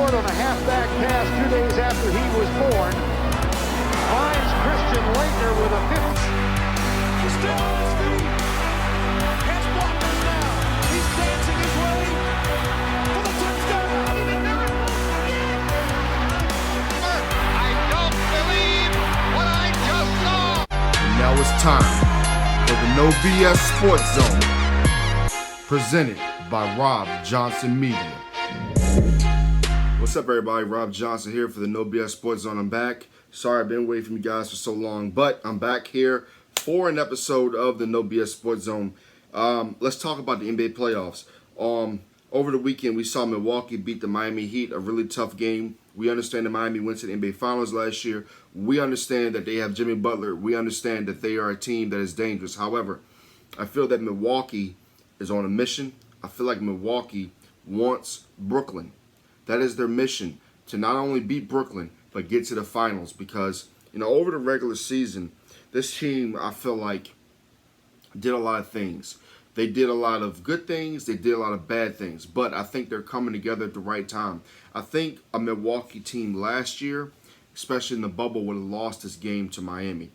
scored on a halfback pass 2 days after he was born. Finds Christian Laettner with a 50. He's still on his feet. Has blockers now. He's dancing his way for the touchdown. I don't believe what I just saw. And now it's time for the No BS Sports Zone, presented by Rob Johnson Media. What's up, everybody? Rob Johnson here for the No BS Sports Zone. I'm back. Sorry I've been away from you guys for so long, but I'm back here for an episode of the No BS Sports Zone. Let's talk about the NBA playoffs. Over the weekend, we saw Milwaukee beat the Miami Heat, a really tough game. We understand that Miami went to the NBA Finals last year. We understand that they have Jimmy Butler. We understand that they are a team that is dangerous. However, I feel that Milwaukee is on a mission. I feel like Milwaukee wants Brooklyn. That is their mission, to not only beat Brooklyn, but get to the finals. Because, over the regular season, this team, I feel like, did a lot of things. They did a lot of good things. They did a lot of bad things. But I think they're coming together at the right time. I think a Milwaukee team last year, especially in the bubble, would have lost this game to Miami.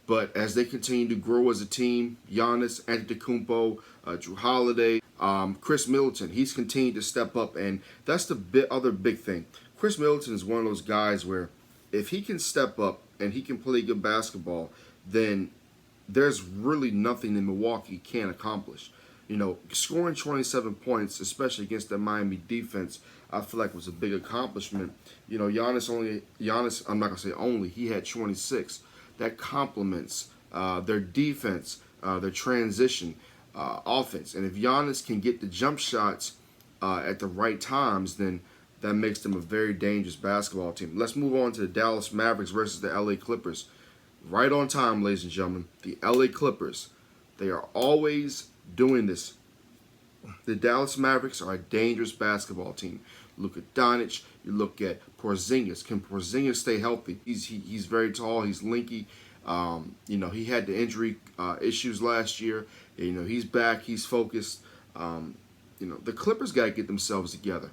But as they continue to grow as a team, Giannis, Antetokounmpo, Drew Holiday, Chris Middleton, he's continued to step up. And that's the other big thing. Chris Middleton is one of those guys where if he can step up and he can play good basketball, then there's really nothing that Milwaukee can't accomplish. Scoring 27 points, especially against the Miami defense, I feel like was a big accomplishment. Giannis, I'm not going to say only, he had 26. That complements their defense, their transition offense. And if Giannis can get the jump shots at the right times, then that makes them a very dangerous basketball team. Let's move on to the Dallas Mavericks versus the LA Clippers. Right on time, ladies and gentlemen. The LA Clippers, they are always doing this. The Dallas Mavericks are a dangerous basketball team. Look at Doncic. You look at Porzingis. Can Porzingis stay healthy? He's very tall. He's lanky. He had the injury issues last year. He's back. He's focused. The Clippers got to get themselves together.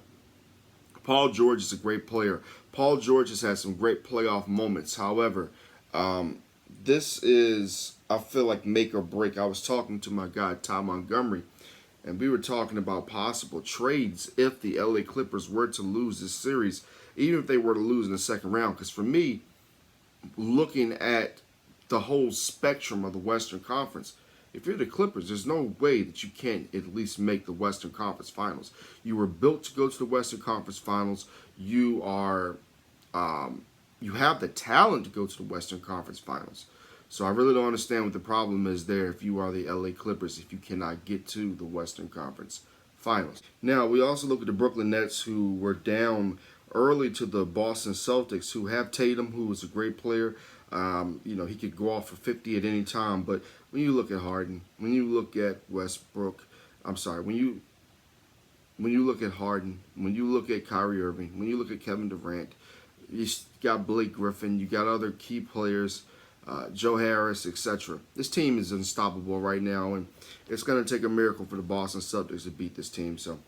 Paul George is a great player. Paul George has had some great playoff moments. However, this is, I feel like, make or break. I was talking to my guy, Ty Montgomery, and we were talking about possible trades if the LA Clippers were to lose this series, even if they were to lose in the second round. Because for me, looking at the whole spectrum of the Western Conference, if you're the Clippers, there's no way that you can't at least make the Western Conference Finals. You were built to go to the Western Conference Finals. You are, you have the talent to go to the Western Conference Finals. So I really don't understand what the problem is there if you are the LA Clippers, if you cannot get to the Western Conference Finals. Now, we also look at the Brooklyn Nets, who were down early to the Boston Celtics, who have Tatum, who is a great player. He could go off for 50 at any time. But when you look at Harden, when you look at Westbrook, when you look at Harden, when you look at Kyrie Irving, when you look at Kevin Durant, you got Blake Griffin, you got other key players, Joe Harris, etc. This team is unstoppable right now, and it's going to take a miracle for the Boston Celtics to beat this team. So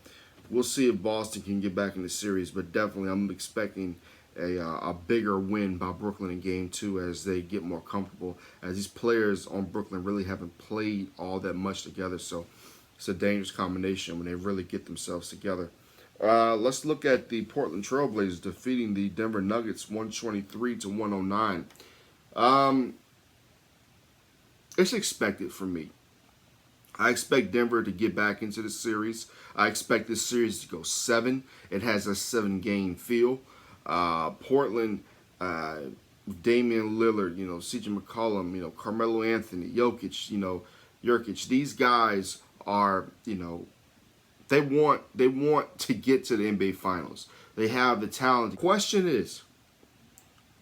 we'll see if Boston can get back in the series, but definitely I'm expecting a bigger win by Brooklyn in Game 2 as they get more comfortable, as these players on Brooklyn really haven't played all that much together. So it's a dangerous combination when they really get themselves together. Let's look at the Portland Trailblazers defeating the Denver Nuggets 123-109. It's expected for me. I expect Denver to get back into the series. I expect this series to go 7. It has a 7-game feel. Portland, Damian Lillard, CJ McCollum, Carmelo Anthony, Jokic, Jurkic. These guys are, they want to get to the NBA Finals. They have the talent. The question is,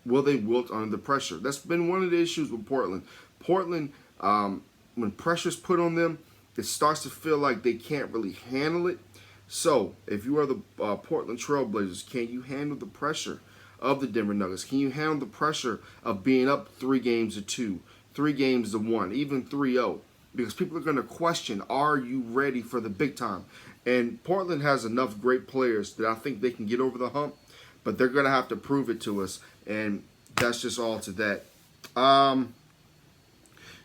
will they wilt under the pressure? That's been one of the issues with Portland. Portland, when pressure's put on them, it starts to feel like they can't really handle it. So, if you are the Portland Trailblazers, can you handle the pressure of the Denver Nuggets? Can you handle the pressure of being up 3-2, 3-1, even 3-0? Because people are going to question, are you ready for the big time? And Portland has enough great players that I think they can get over the hump. but they're going to have to prove it to us, and that's just all to that.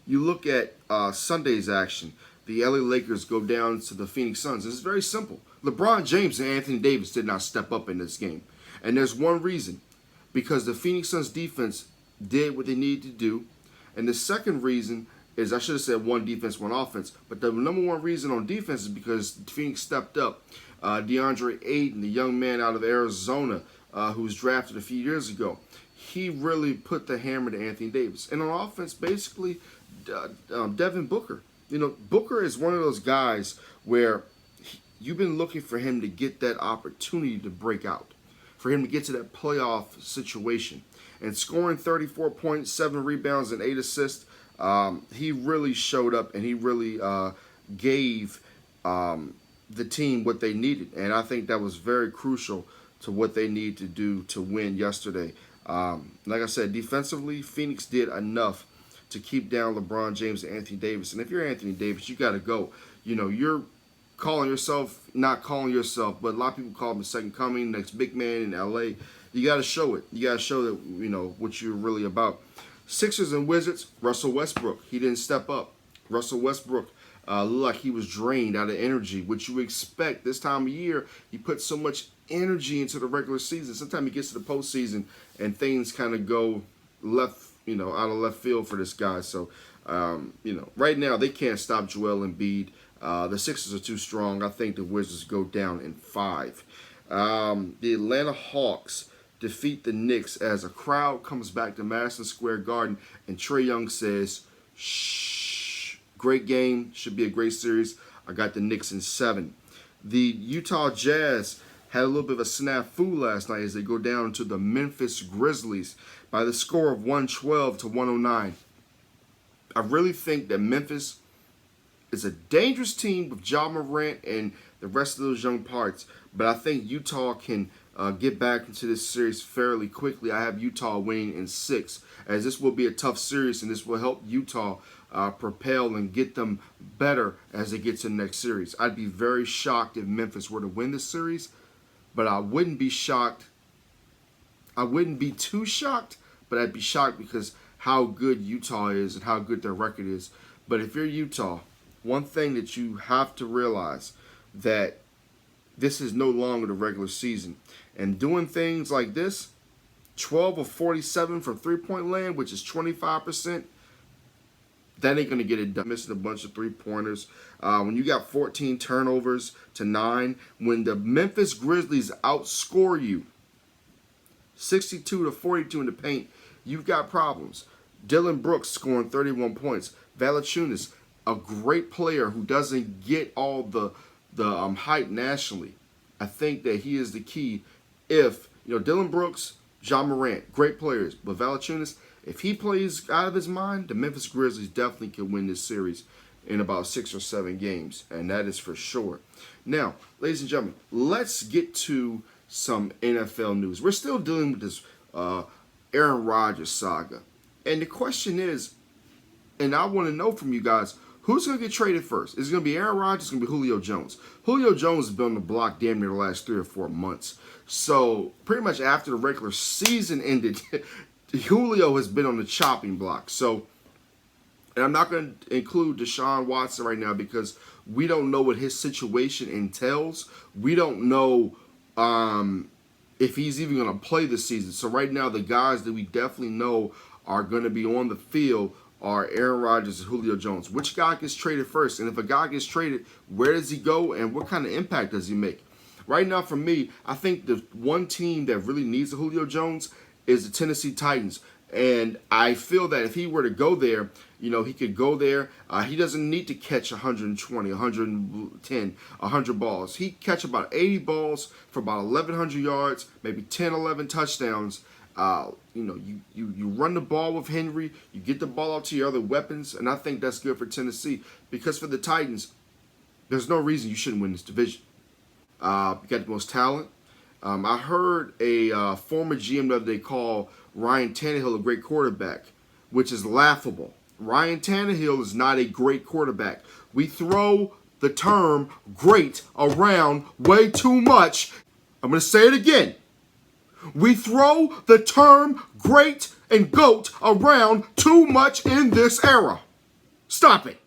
You look at Sunday's action. The LA Lakers go down to the Phoenix Suns. It's very simple. LeBron James and Anthony Davis did not step up in this game. And there's one reason. Because the Phoenix Suns defense did what they needed to do. And the second reason is, I should have said one defense, one offense. But the number one reason on defense is because Phoenix stepped up. DeAndre Ayton, the young man out of Arizona who was drafted a few years ago, he really put the hammer to Anthony Davis. And on offense, basically, Devin Booker. You know, Booker is one of those guys where you've been looking for him to get that opportunity to break out, for him to get to that playoff situation. And scoring 34 points, 7 rebounds, and 8 assists, he really showed up and he really gave the team what they needed. And I think that was very crucial to what they need to do to win yesterday. Like I said, defensively, Phoenix did enough to keep down LeBron James and Anthony Davis. And if you're Anthony Davis, you got to go. You know, you're calling yourself, not calling yourself, but a lot of people call him the second coming, next big man in LA. You got to show it. You got to show that, you know, what you're really about. Sixers and Wizards, Russell Westbrook. He didn't step up. Russell Westbrook looked like he was drained out of energy, which you expect this time of year. He puts so much energy into the regular season. Sometimes he gets to the postseason and things kind of go left, you know, out of left field for this guy. So, you know, right now they can't stop Joel Embiid. The Sixers are too strong. I think the Wizards go down in 5. The Atlanta Hawks defeat the Knicks as a crowd comes back to Madison Square Garden and Trae Young says, shh, great game, should be a great series. I got the Knicks in 7. The Utah Jazz had a little bit of a snafu last night as they go down to the Memphis Grizzlies by the score of 112 to 109. I really think that Memphis is a dangerous team with Ja Morant and the rest of those young parts, but I think Utah can get back into this series fairly quickly. I have Utah winning in 6, as this will be a tough series, and this will help Utah propel and get them better as they get to the next series. I'd be very shocked if Memphis were to win this series, but I wouldn't be shocked. I wouldn't be too shocked, but I'd be shocked because how good Utah is and how good their record is. But if you're Utah, one thing that you have to realize that this is no longer the regular season. And doing things like this, 12 of 47 from three-point land, which is 25%, that ain't going to get it done. Missing a bunch of three-pointers. When you got 14 turnovers to 9, when the Memphis Grizzlies outscore you 62 to 42 in the paint, you've got problems. Dylan Brooks scoring 31 points. Valanciunas, a great player who doesn't get all the hype nationally. I think that he is the key. If, you know, Dylan Brooks, Ja Morant, great players, but Valanciunas, if he plays out of his mind, the Memphis Grizzlies definitely can win this series in about 6 or 7 games, and that is for sure. Now, ladies and gentlemen, let's get to some NFL news. We're still dealing with this Aaron Rodgers saga, and the question is, and I want to know from you guys, who's going to get traded first? Is it going to be Aaron Rodgers? It's going to be Julio Jones. Julio Jones has been on the block damn near the last 3 or 4 months. So pretty much after the regular season ended, Julio has been on the chopping block. So, and I'm not going to include Deshaun Watson right now because we don't know what his situation entails. We don't know if he's even going to play this season. So right now, the guys that we definitely know are going to be on the field are Aaron Rodgers and Julio Jones. Which guy gets traded first? And if a guy gets traded, where does he go and what kind of impact does he make? Right now, for me, I think the one team that really needs a Julio Jones is the Tennessee Titans. And I feel that if he were to go there, you know, he could go there. He doesn't need to catch 120, 110, 100 balls. He catch about 80 balls for about 1,100 yards, maybe 10, 11 touchdowns. You know, you run the ball with Henry, you get the ball out to your other weapons, and I think that's good for Tennessee. Because for the Titans, there's no reason you shouldn't win this division. You got the most talent. I heard a former GM the other day call Ryan Tannehill a great quarterback, which is laughable. Ryan Tannehill is not a great quarterback. We throw the term great around way too much. I'm going to say it again. We throw the term great and GOAT around too much in this era. Stop it.